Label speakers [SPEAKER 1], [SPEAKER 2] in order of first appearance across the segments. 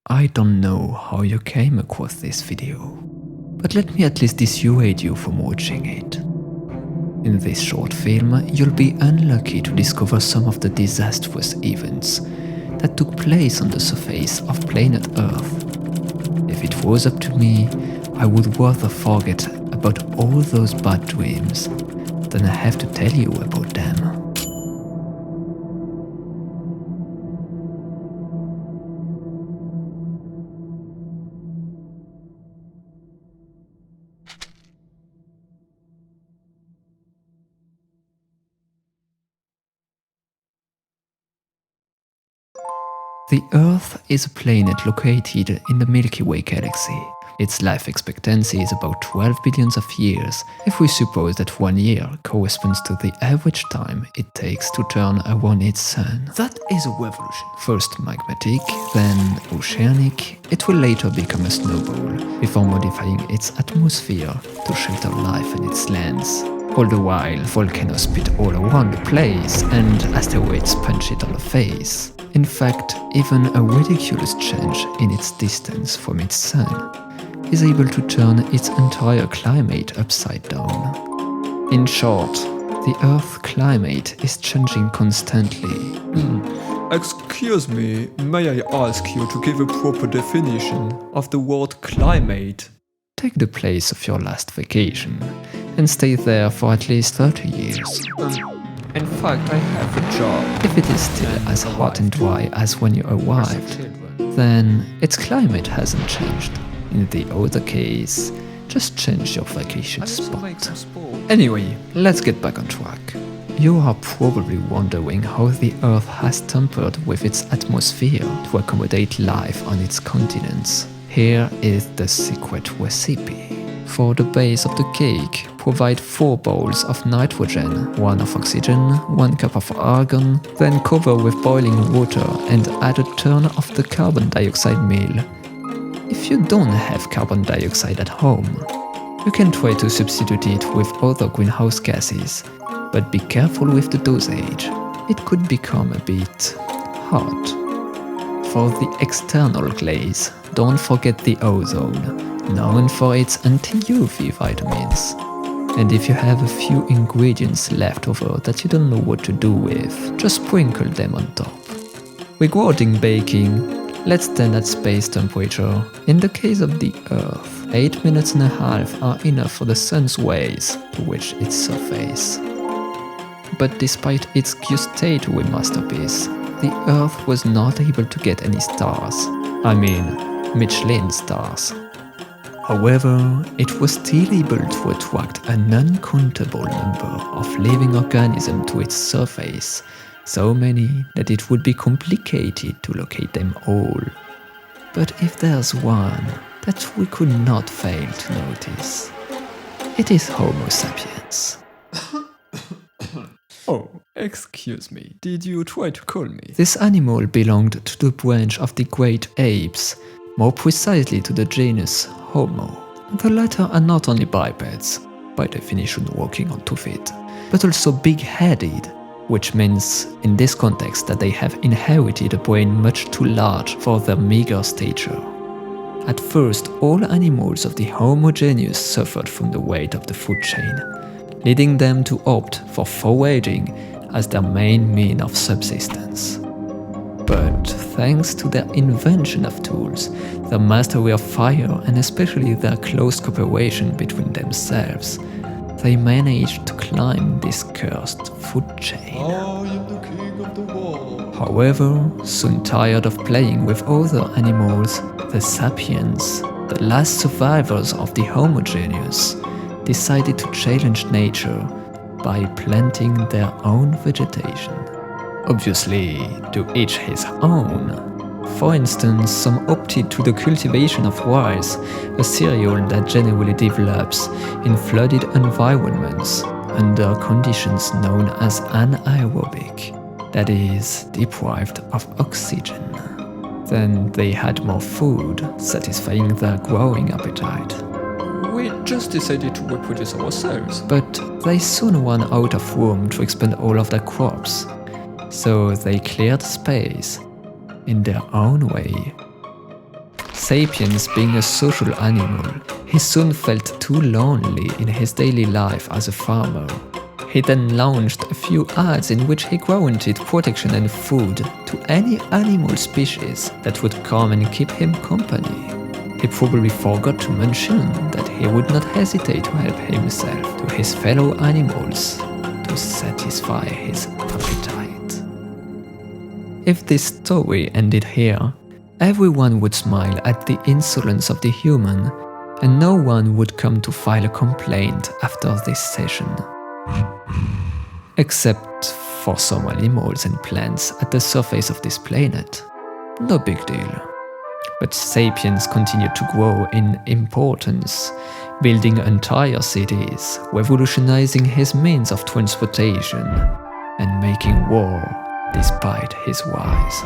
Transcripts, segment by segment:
[SPEAKER 1] I don't know how you came across this video, but let me at least dissuade you from watching it. In this short film, you'll be unlucky to discover some of the disastrous events that took place on the surface of planet Earth. If it was up to me, I would rather forget about all those bad dreams than have to tell you about them. The Earth is a planet located in the Milky Way galaxy. Its life expectancy is about 12 billions of years, if we suppose that 1 year corresponds to the average time it takes to turn around its sun. That is a revolution. First magmatic, then oceanic, it will later become a snowball, before modifying its atmosphere to shelter life in its lands. All the while, volcanoes spit all around the place, and asteroids punch it on the face. In fact, even a ridiculous change in its distance from its sun is able to turn its entire climate upside down. In short, the Earth's climate is changing constantly.
[SPEAKER 2] Excuse me, may I ask you to give a proper definition of the word climate?
[SPEAKER 1] Take the place of your last vacation and stay there for at least 30 years.
[SPEAKER 2] In fact, I have a job.
[SPEAKER 1] If it is still as hot and dry as when you arrived, then its climate hasn't changed. In the other case, just change your vacation spot. Anyway, let's get back on track. You are probably wondering how the Earth has tampered with its atmosphere to accommodate life on its continents. Here is the secret recipe. For the base of the cake, provide 4 bowls of nitrogen, 1 of oxygen, 1 cup of argon, then cover with boiling water and add a turn of the carbon dioxide meal. If you don't have carbon dioxide at home, you can try to substitute it with other greenhouse gases, but be careful with the dosage. It could become a bit hot. For the external glaze, don't forget the ozone, known for its anti-UV vitamins. And if you have a few ingredients left over that you don't know what to do with, just sprinkle them on top. Regarding baking, let's stand at space temperature. In the case of the Earth, 8 minutes and a half are enough for the sun's rays to reach its surface. But despite its gustatory masterpiece, the Earth was not able to get any stars. I mean, Michelin stars. However, it was still able to attract an uncountable number of living organisms to its surface, so many that it would be complicated to locate them all. But if there's one that we could not fail to notice, it is Homo sapiens.
[SPEAKER 2] Oh, excuse me, did you try to call me?
[SPEAKER 1] This animal belonged to the branch of the great apes, more precisely to the genus Homo. The latter are not only bipeds, by definition walking on 2 feet, but also big-headed, which means in this context that they have inherited a brain much too large for their meager stature. At first, all animals of the Homo genus suffered from the weight of the food chain, leading them to opt for foraging as their main mean of subsistence. But thanks to their invention of tools, their mastery of fire, and especially their close cooperation between themselves, they managed to climb this cursed food chain.
[SPEAKER 2] I am the king of the world.
[SPEAKER 1] However, soon tired of playing with other animals, the sapiens, the last survivors of the Homo genus, decided to challenge nature by planting their own vegetation. Obviously, to each his own. For instance, some opted to the cultivation of rice, a cereal that generally develops in flooded environments under conditions known as anaerobic, that is, deprived of oxygen. Then they had more food, satisfying their growing appetite.
[SPEAKER 2] We just decided to reproduce ourselves.
[SPEAKER 1] But they soon ran out of room to expand all of their crops, so they cleared space in their own way. Sapiens being a social animal, he soon felt too lonely in his daily life as a farmer. He then launched a few ads in which he guaranteed protection and food to any animal species that would come and keep him company. He probably forgot to mention that he would not hesitate to help himself to his fellow animals to satisfy his appetite. If this story ended here, everyone would smile at the insolence of the human, and no one would come to file a complaint after this session. Except for some animals and plants at the surface of this planet. No big deal. But Sapiens continued to grow in importance, building entire cities, revolutionizing his means of transportation, and making war despite his rise.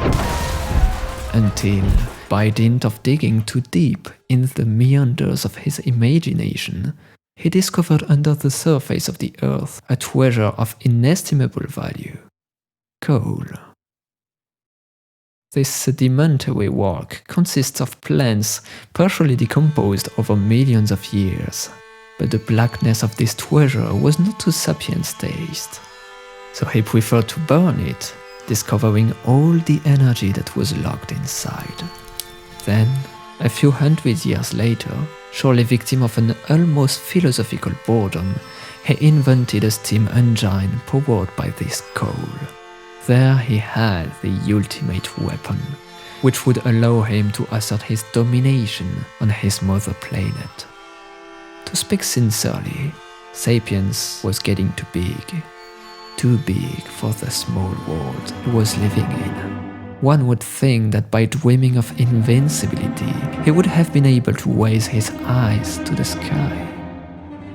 [SPEAKER 1] Until, by dint of digging too deep in the meanders of his imagination, he discovered under the surface of the earth a treasure of inestimable value: coal. This sedimentary rock consists of plants partially decomposed over millions of years, but the blackness of this treasure was not to Sapiens' taste, so he preferred to burn it, discovering all the energy that was locked inside. Then, a few hundred years later, surely victim of an almost philosophical boredom, he invented a steam engine powered by this coal. There he had the ultimate weapon, which would allow him to assert his domination on his mother planet. To speak sincerely, Sapiens was getting too big for the small world he was living in. One would think that by dreaming of invincibility, he would have been able to raise his eyes to the sky.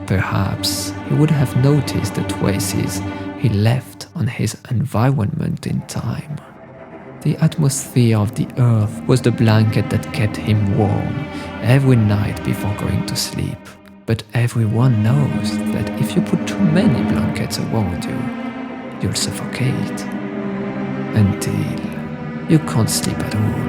[SPEAKER 1] Perhaps he would have noticed the traces he left on his environment in time. The atmosphere of the earth was the blanket that kept him warm every night before going to sleep. But everyone knows that if you put too many blankets around you, you'll suffocate. Until you can't sleep at all.